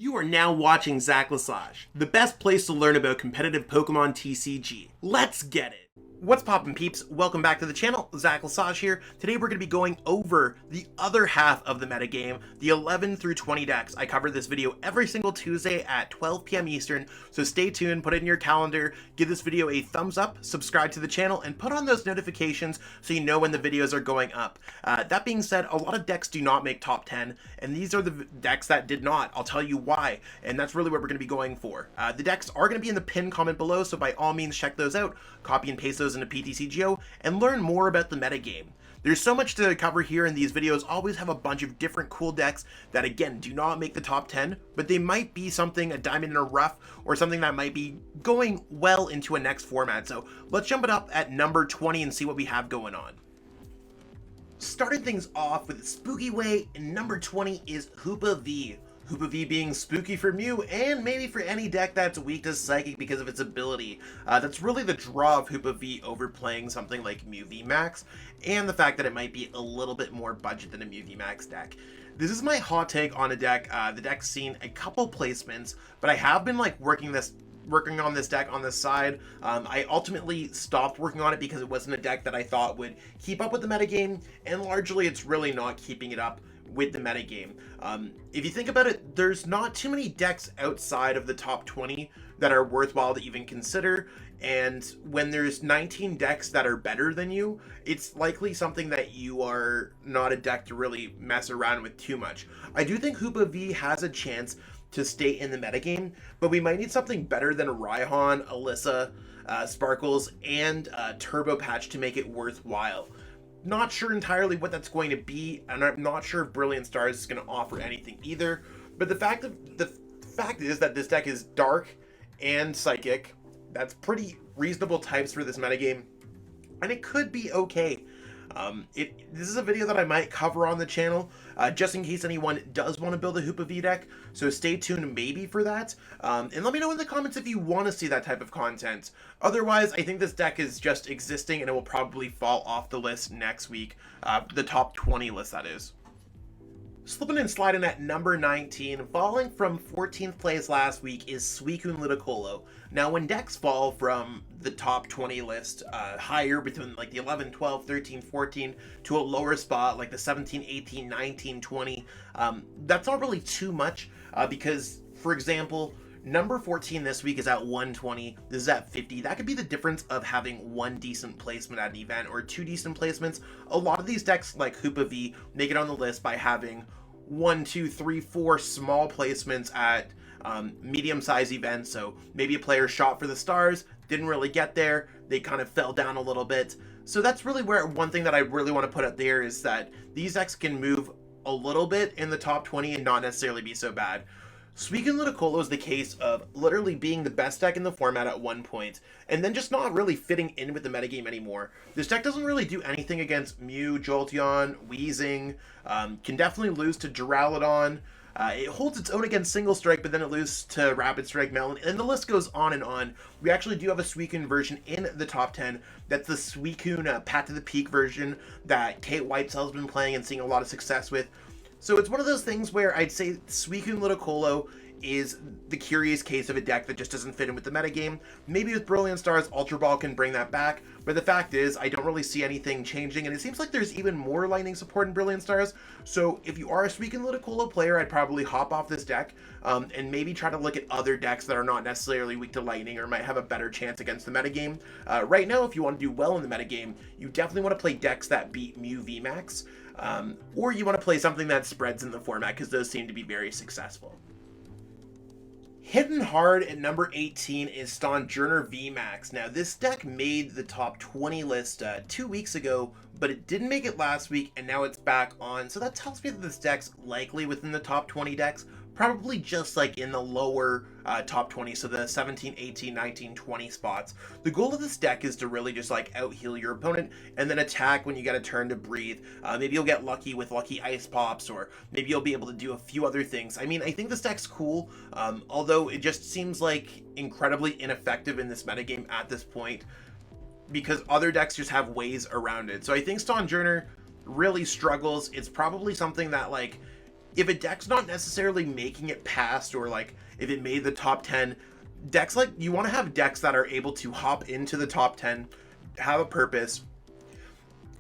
You are now watching Zach Lesage, the best place to learn about competitive Pokemon TCG. Let's get it! What's poppin' peeps? Welcome back to the channel, Zach Lesage here. Today we're going to be going over the other half of the metagame, the 11 through 20 decks. I cover this video every single Tuesday at 12 p.m. Eastern, so stay tuned, put it in your calendar, give this video a thumbs up, subscribe to the channel, and put on those notifications so you know when the videos are going up. That being said, a lot of decks do not make top 10, and these are the decks that did not. I'll tell you why, and that's really what we're going to be going for. The decks are going to be in the pinned comment below, so by all means check those out, copy and paste those into PTCGO, and learn more about the metagame. There's so much to cover here, and these videos always have a bunch of different cool decks that again do not make the top 10, but they might be something, a diamond in a rough, or something that might be going well into a next format. So let's jump it up at number 20 and see what we have going on. Starting things off with a spooky way, and number 20 is Hoopa V. Hoopa V being spooky for Mew, and maybe for any deck that's weak to Psychic because of its ability. That's really the draw of Hoopa V over playing something like Mew VMAX, and the fact that it might be a little bit more budget than a Mew VMAX deck. This is my hot take on a deck. The deck's seen a couple placements, but I have been like working on this deck on the side. I ultimately stopped working on it because it wasn't a deck that I thought would keep up with the metagame, and largely it's really not keeping it up with the metagame. If you think about it, there's not too many decks outside of the top 20 that are worthwhile to even consider, and when there's 19 decks that are better than you, it's likely something that you are not a deck to really mess around with too much. I do think Hoopa V has a chance to stay in the metagame, but we might need something better than Raihan, Alyssa, Sparkles, and Turbo Patch to make it worthwhile. Not sure entirely what that's going to be, and I'm not sure if Brilliant Stars is going to offer anything either, but the fact is that this deck is Dark and Psychic. That's pretty reasonable types for this metagame, and it could be okay. This is a video that I might cover on the channel, just in case anyone does want to build a Hoopa V deck, so stay tuned maybe for that, and let me know in the comments if you want to see that type of content. Otherwise, I think this deck is just existing, and it will probably fall off the list next week, the top 20 list that is. Slipping and sliding at number 19, falling from 14th place last week is SUICUNE LUDICOLO. Now, when decks fall from the top 20 list higher, between like the 11, 12, 13, 14, to a lower spot like the 17, 18, 19, 20, that's not really too much because, for example, number 14 this week is at 120, this is at 50. That could be the difference of having one decent placement at an event or two decent placements. A lot of these decks like Hoopa V make it on the list by having 1, 2, 3, 4 small placements at medium-sized events. So maybe a player shot for the stars, didn't really get there, they kind of fell down a little bit. So that's really where one thing that I really want to put out there is that these decks can move a little bit in the top 20 and not necessarily be so bad. SUICUNE LUDICOLO is the case of literally being the best deck in the format at one point, and then just not really fitting in with the metagame anymore. This deck doesn't really do anything against Mew, Jolteon, Weezing, can definitely lose to Duraludon. It holds its own against Single Strike, but then it loses to Rapid Strike Melon, and the list goes on and on. We actually do have a SUICUNE version in the top 10. That's the SUICUNE Pat to the Peak version that Kate Whitesell's been playing and seeing a lot of success with. So it's one of those things where I'd say SUICUNE LUDICOLO is the curious case of a deck that just doesn't fit in with the metagame. Maybe with Brilliant Stars, Ultra Ball can bring that back, but the fact is I don't really see anything changing, and it seems like there's even more lightning support in Brilliant Stars. So if you are a SUICUNE LUDICOLO player, I'd probably hop off this deck and maybe try to look at other decks that are not necessarily weak to lightning or might have a better chance against the metagame. Right now, if you want to do well in the metagame, you definitely want to play decks that beat Mew VMAX, or you want to play something that spreads in the format because those seem to be very successful. Hidden hard at number 18 is STONJOURNER VMAX. Now, this deck made the top 20 list 2 weeks ago, but it didn't make it last week, and now it's back on. So that tells me that this deck's likely within the top 20 decks, probably just like in the lower top 20, so the 17, 18, 19, 20 spots. The goal of this deck is to really just like out-heal your opponent and then attack when you get a turn to breathe. Maybe you'll get lucky with lucky ice pops, or maybe you'll be able to do a few other things. I mean, I think this deck's cool, although it just seems like incredibly ineffective in this metagame at this point because other decks just have ways around it. So I think STONJOURNER really struggles. It's probably something that like if a deck's not necessarily making it past, or like if it made the top 10, decks like, you want to have decks that are able to hop into the top 10, have a purpose,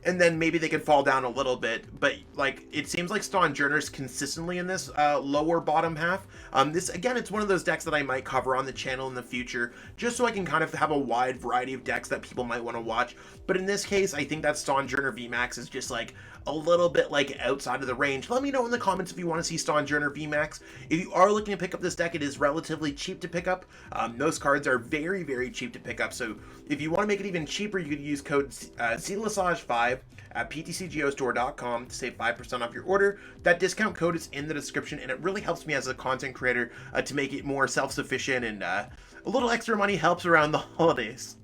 and then maybe they could fall down a little bit. But like, it seems like STONJOURNER's consistently in this lower bottom half. This, again, it's one of those decks that I might cover on the channel in the future, just so I can kind of have a wide variety of decks that people might want to watch. But in this case, I think that STONJOURNER VMAX is just like a little bit like outside of the range. Let me know in the comments if you want to see STONJOURNER VMAX. If you are looking to pick up this deck, it is relatively cheap to pick up. Those cards are very, very cheap to pick up. So if you want to make it even cheaper, you could use code Lesage5 at PTCGO to save 5% off your order. That discount code is in the description, and it really helps me as a content creator to make it more self-sufficient, and a little extra money helps around the holidays.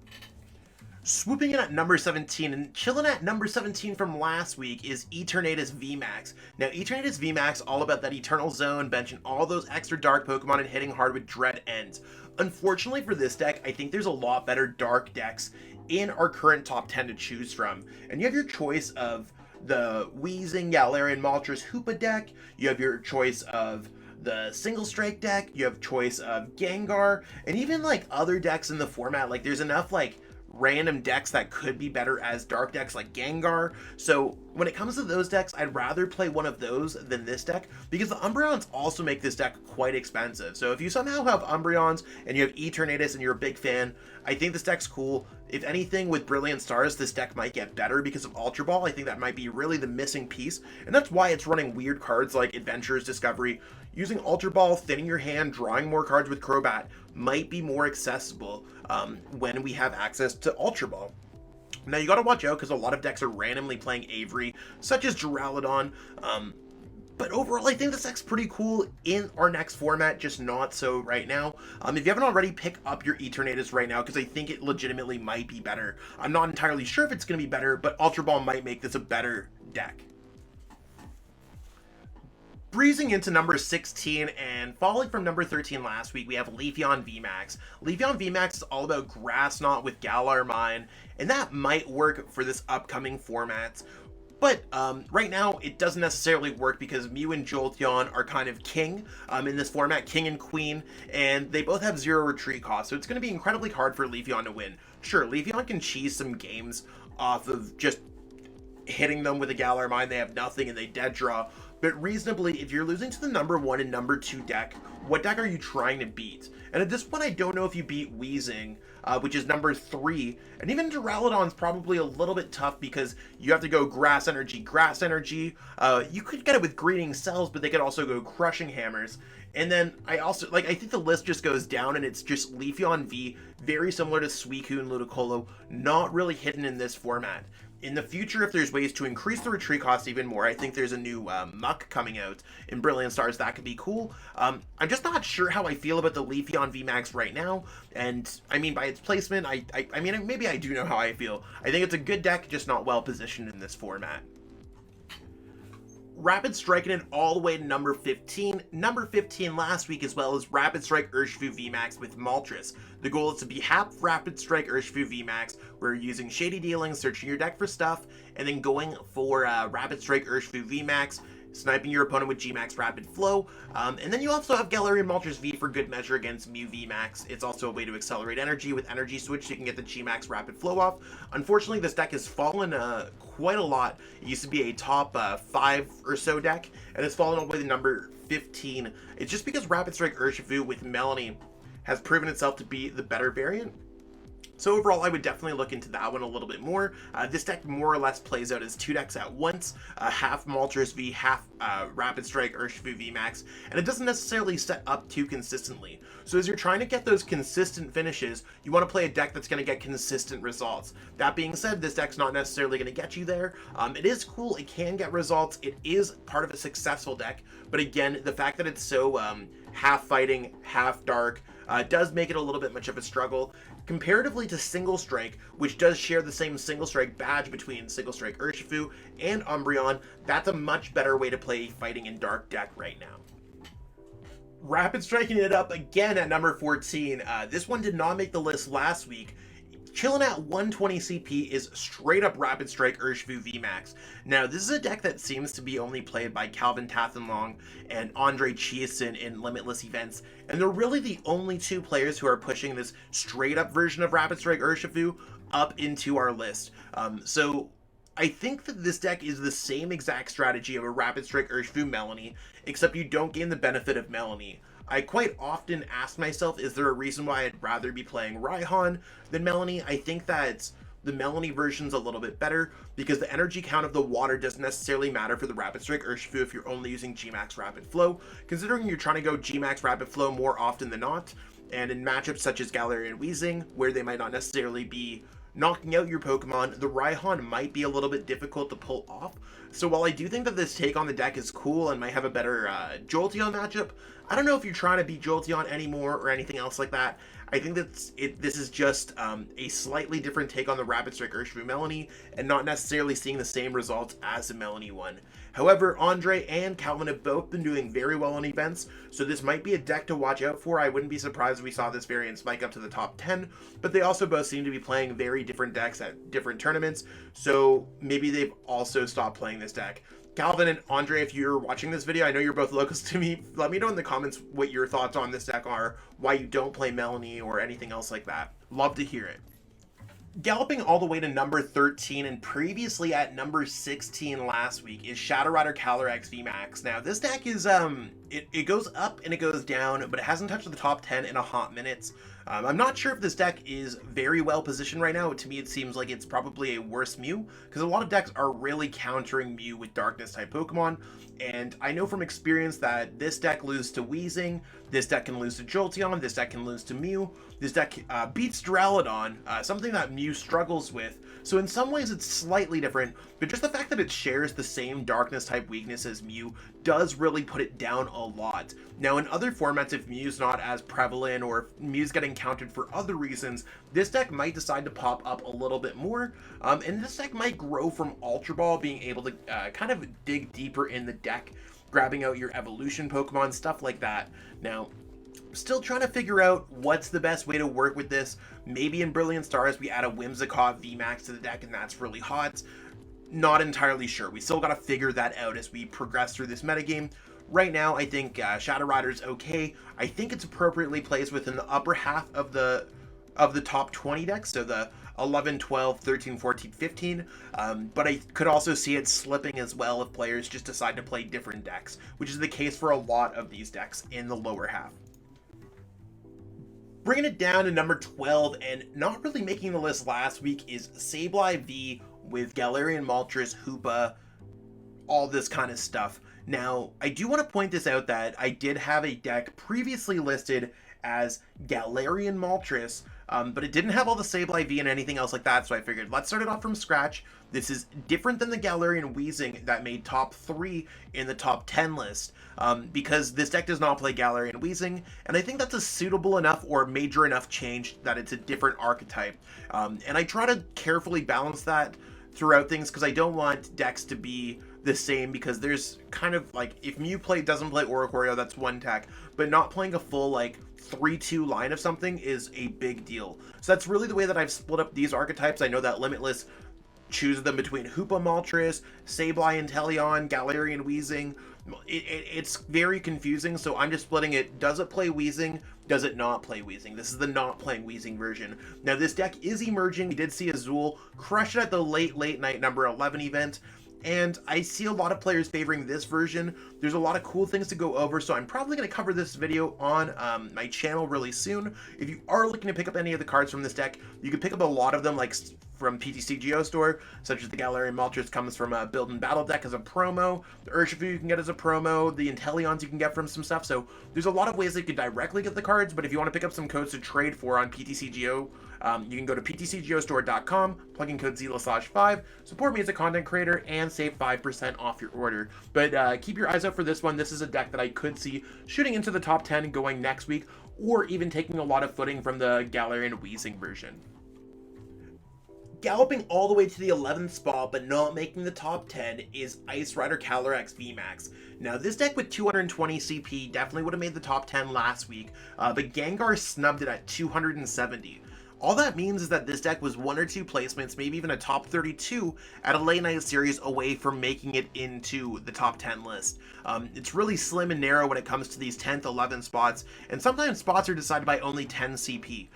Swooping in at number 17 and chilling at number 17 from last week is ETERNATUS VMAX. Now, ETERNATUS VMAX, all about that Eternal Zone, benching all those extra dark Pokemon and hitting hard with Dread Ends. Unfortunately for this deck, I think there's a lot better dark decks in our current top 10 to choose from. And you have your choice of the Weezing, Galarian, Moltres, Hoopa deck. You have your choice of the Single Strike deck. You have choice of Gengar, and even like other decks in the format. Like, there's enough like random decks that could be better as dark decks like Gengar. So when it comes to those decks, I'd rather play one of those than this deck, because the Umbreons also make this deck quite expensive. So if you somehow have Umbreons and you have ETERNATUS and you're a big fan, I think this deck's cool. If anything, with Brilliant Stars, this deck might get better because of Ultra Ball. I think that might be really the missing piece, and that's why it's running weird cards like Adventures, Discovery. Using Ultra Ball, thinning your hand, drawing more cards with Crobat might be more accessible when we have access to Ultra Ball. Now, you gotta watch out because a lot of decks are randomly playing Avery, such as Duraludon. But overall, I think this deck's pretty cool in our next format, just not so right now. If you haven't already, pick up your ETERNATUS right now, because I think it legitimately might be better. I'm not entirely sure if it's going to be better, but Ultra Ball might make this a better deck. Breezing into number 16 and falling from number 13 last week, we have LEAFEON VMAX. LEAFEON VMAX is all about Grass Knot with Galar Mine, and that might work for this upcoming format. But right now, it doesn't necessarily work because Mew and Jolteon are kind of king in this format, king and queen, and they both have 0 retreat cost, so it's going to be incredibly hard for Leafeon to win. Sure, Leafeon can cheese some games off of just hitting them with a Galar Mine. They have nothing and they dead draw. But reasonably, if you're losing to the number 1 and number 2 deck, what deck are you trying to beat? And at this point, I don't know if you beat Weezing, which is number 3. And even Duraludon's probably a little bit tough because you have to go Grass Energy, Grass Energy. You could get it with Greening Cells, but they could also go Crushing Hammers. And then I also, like, I think the list just goes down, and it's just Leafeon V, very similar to SUICUNE, Ludicolo, not really hidden in this format. In the future, if there's ways to increase the retreat cost even more, I think there's a new Muck coming out in Brilliant Stars. That could be cool. I'm just not sure how I feel about the Leafeon VMAX right now. And, I mean, by its placement, I mean, maybe I do know how I feel. I think it's a good deck, just not well positioned in this format. Rapid striking it all the way to number 15. Number 15 last week, as well as Rapid Strike Urshifu VMAX with Moltres. The goal is to be half Rapid Strike Urshifu VMAX. We're using Shady Dealing, searching your deck for stuff, and then going for Rapid Strike Urshifu VMAX, sniping your opponent with Gmax Rapid Flow. And then you also have Galarian Moltres V for good measure against Mew VMAX. It's also a way to accelerate energy with Energy Switch so you can get the Gmax Rapid Flow off. Unfortunately, this deck has fallen quite a lot. It used to be a top 5 or so deck, and it's fallen all the way to number 15. It's just because Rapid Strike Urshifu with Melanie has proven itself to be the better variant. So overall, I would definitely look into that one a little bit more. This deck more or less plays out as 2 decks at once, half Moltres V, half Rapid Strike Urshifu VMAX, and it doesn't necessarily set up too consistently. So as you're trying to get those consistent finishes, you want to play a deck that's going to get consistent results. That being said, this deck's not necessarily going to get you there. It is cool, it can get results, it is part of a successful deck, but again, the fact that it's so half fighting, half dark, does make it a little bit much of a struggle. Comparatively to Single Strike, which does share the same Single Strike badge between Single Strike Urshifu and Umbreon, that's a much better way to play fighting in dark deck right now. Rapid striking it up again at number 14. This one did not make the list last week. Chilling at 120 CP is straight up Rapid Strike Urshifu VMAX. Now, this is a deck that seems to be only played by Calvin Tathenlong and Andre Chiasson in Limitless events, and they're really the only two players who are pushing this straight up version of Rapid Strike Urshifu up into our list. So I think that this deck is the same exact strategy of a Rapid Strike Urshifu Melanie, except you don't gain the benefit of Melanie. I quite often ask myself, is there a reason why I'd rather be playing Raihan than Melanie? I think that the Melanie version's a little bit better because the energy count of the water doesn't necessarily matter for the Rapid Strike Urshifu if you're only using Gmax Rapid Flow, considering you're trying to go Gmax Rapid Flow more often than not, and in matchups such as Galarian Weezing, where they might not necessarily be knocking out your Pokemon, the Raihan might be a little bit difficult to pull off. So while I do think that this take on the deck is cool and might have a better Jolteon matchup, I don't know if you're trying to beat Jolteon anymore or anything else like that. I think that this is just a slightly different take on the Rapid Strike Urshifu Melanie and not necessarily seeing the same results as the Melanie one. However, Andre and Calvin have both been doing very well in events, so this might be a deck to watch out for. I wouldn't be surprised if we saw this variant spike up to the top 10, but they also both seem to be playing very different decks at different tournaments, so maybe they've also stopped playing this deck. Calvin and Andre, if you're watching this video, I know you're both locals to me. Let me know in the comments what your thoughts on this deck are, why you don't play Melanie or anything else like that. Love to hear it. Galloping all the way to number 13 and previously at number 16 last week is Shadow Rider CALYREX VMAX. Now this deck is, it goes up and it goes down, but it hasn't touched the top 10 in a hot minute. I'm not sure if this deck is very well positioned right now. To me, it seems like it's probably a worse Mew, because a lot of decks are really countering Mew with Darkness type Pokemon, and I know from experience that this deck loses to Weezing, this deck can lose to Jolteon, this deck can lose to Mew, this deck beats Duraludon, something that Mew struggles with. So in some ways it's slightly different, but just the fact that it shares the same Darkness type weakness as Mew does really put it down a lot. Now in other formats, if Mew's not as prevalent or if Mew's getting countered for other reasons, this deck might decide to pop up a little bit more, and this deck might grow from Ultra Ball being able to kind of dig deeper in the deck, grabbing out your evolution Pokemon, stuff like that. Now, still trying to figure out what's the best way to work with this. Maybe in Brilliant Stars we add a Whimsicott VMAX to the deck and that's really hot. Not entirely sure. We still got to figure that out as we progress through this metagame. Right now, I think Shadow Rider's okay. I think it's appropriately placed within the upper half of the top 20 decks, so the 11, 12, 13, 14, 15, but I could also see it slipping as well if players just decide to play different decks, which is the case for a lot of these decks in the lower half. Bringing it down to number 12 and not really making the list last week is Sableye V with Galarian Moltres, Hoopa, all this kind of stuff. Now, I do want to point this out that I did have a deck previously listed as Galarian Moltres, but it didn't have all the Sableye V and anything else like that, so I figured let's start it off from scratch. This is different than the Galarian Weezing that made top 3 in the top 10 list, because this deck does not play Galarian Weezing, and I think that's a suitable enough or major enough change that it's a different archetype. And I try to carefully balance that throughout things, because I don't want decks to be the same, because there's kind of like, if Mew doesn't play Oricorio, that's one tech, but not playing a full like 3-2 line of something is a big deal. So that's really the way that I've split up these archetypes. I know that Limitless chooses them between Hoopa Moltres, Sableye Inteleon, Galarian Weezing. It's very confusing, so I'm just splitting it. Does it play Weezing? Does it not play Weezing? This is the not playing Weezing version. Now this deck is emerging. We did see Azul crush it at the late night number 11 event, and I see a lot of players favoring this version. There's a lot of cool things to go over, so I'm probably going to cover this video on my channel really soon. If you are looking to pick up any of the cards from this deck, you can pick up a lot of them, like from PTCGO store, such as the Galarian Moltres comes from a Build and Battle deck as a promo, the Urshifu you can get as a promo, the Inteleons you can get from some stuff, so there's a lot of ways that you can directly get the cards, but if you want to pick up some codes to trade for on PTCGO, you can go to PTCGOstore.com, plug in code Lesage5, support me as a content creator, and save 5% off your order. But keep your eyes out for this one. This is a deck that I could see shooting into the top 10 going next week, or even taking a lot of footing from the Galarian Weezing version. Galloping all the way to the 11th spot, but not making the top 10, is Ice Rider CALYREX VMAX. Now, this deck with 220 CP definitely would have made the top 10 last week, but Gengar snubbed it at 270. All that means is that this deck was 1 or 2 placements, maybe even a top 32 at a late night series away from making it into the top 10 list. It's really slim and narrow when it comes to these 10th, 11th spots, and sometimes spots are decided by only 10 CP.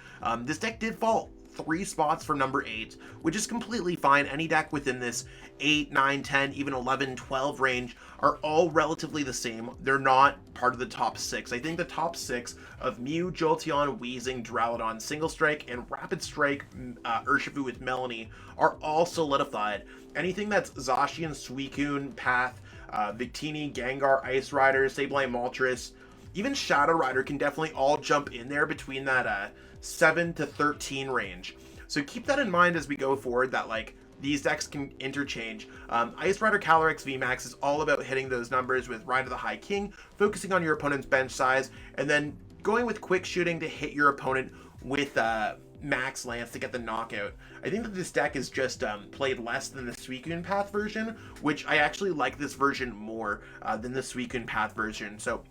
This deck did fall 3 spots for number 8, which is completely fine. Any deck within this 8, 9, 10, even 11, 12 range are all relatively the same. They're not part of the top 6. I think the top 6 of Mew, Jolteon, Weezing, Duraludon, Single Strike, and Rapid Strike Urshifu with Melanie are all solidified. Anything that's Zacian, Suicune, Path, Victini, Gengar, Ice Rider, Sableye, Moltres, even Shadow Rider can definitely all jump in there between that 7 to 13 range. So keep that in mind as we go forward, that like these decks can interchange. Ice Rider CALYREX VMAX is all about hitting those numbers with Ride of the High King, focusing on your opponent's bench size, and then going with quick shooting to hit your opponent with Max Lance to get the knockout. I think that this deck is just played less than the SUICUNE Path version, which I actually like this version more than the SUICUNE Path version. So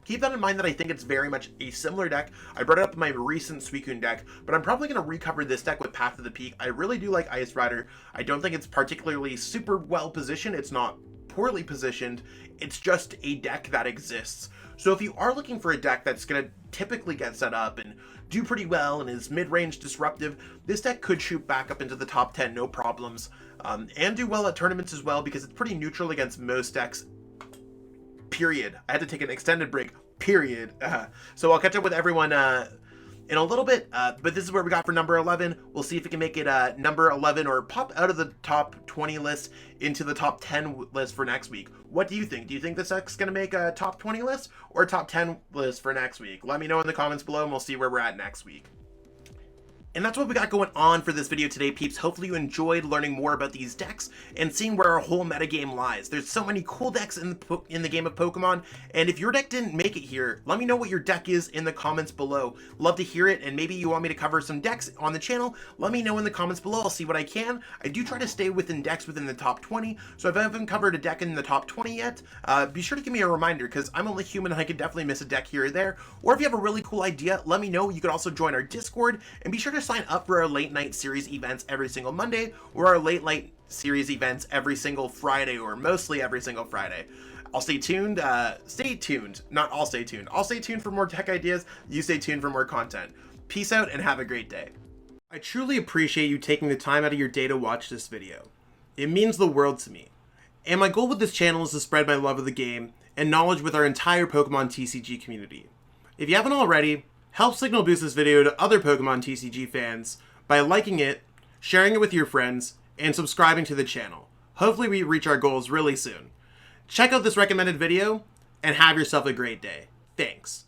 keep that in mind, that I think it's very much a similar deck. I brought it up in my recent SUICUNE deck, but I'm probably going to recover this deck with Path to the Peak. I really do like Ice Rider. I don't think it's particularly super well positioned. It's not poorly positioned. It's just a deck that exists. So if you are looking for a deck that's going to typically get set up and do pretty well and is mid-range disruptive, this deck could shoot back up into the top 10, no problems, and do well at tournaments as well, because it's pretty neutral against most decks. Period. I had to take an extended break. Period. So I'll catch up with everyone in a little bit, but this is where we got for number 11. We'll see if we can make it number 11 or pop out of the top 20 list into the top 10 list for next week. What do you think? Do you think this deck's going to make a top 20 list or a top 10 list for next week? Let me know in the comments below and we'll see where we're at next week. And that's what we got going on for this video today, peeps. Hopefully you enjoyed learning more about these decks and seeing where our whole metagame lies. There's so many cool decks in the game of Pokemon, and if your deck didn't make it here, let me know what your deck is in the comments below. Love to hear it, and maybe you want me to cover some decks on the channel. Let me know in the comments below. I'll see what I can. I do try to stay within decks within the top 20, so if I haven't covered a deck in the top 20 yet, be sure to give me a reminder, because I'm only human and I could definitely miss a deck here or there. Or if you have a really cool idea, let me know. You could also join our Discord, and be sure to sign up for our late night series events every single Monday, or our late night series events every single Friday, or mostly every single Friday. I'll stay tuned. Stay tuned. Not I'll stay tuned. I'll stay tuned for more tech ideas. You stay tuned for more content. Peace out and have a great day. I truly appreciate you taking the time out of your day to watch this video. It means the world to me. And my goal with this channel is to spread my love of the game and knowledge with our entire Pokemon TCG community. If you haven't already, help signal boost this video to other Pokemon TCG fans by liking it, sharing it with your friends, and subscribing to the channel. Hopefully we reach our goals really soon. Check out this recommended video, and have yourself a great day. Thanks.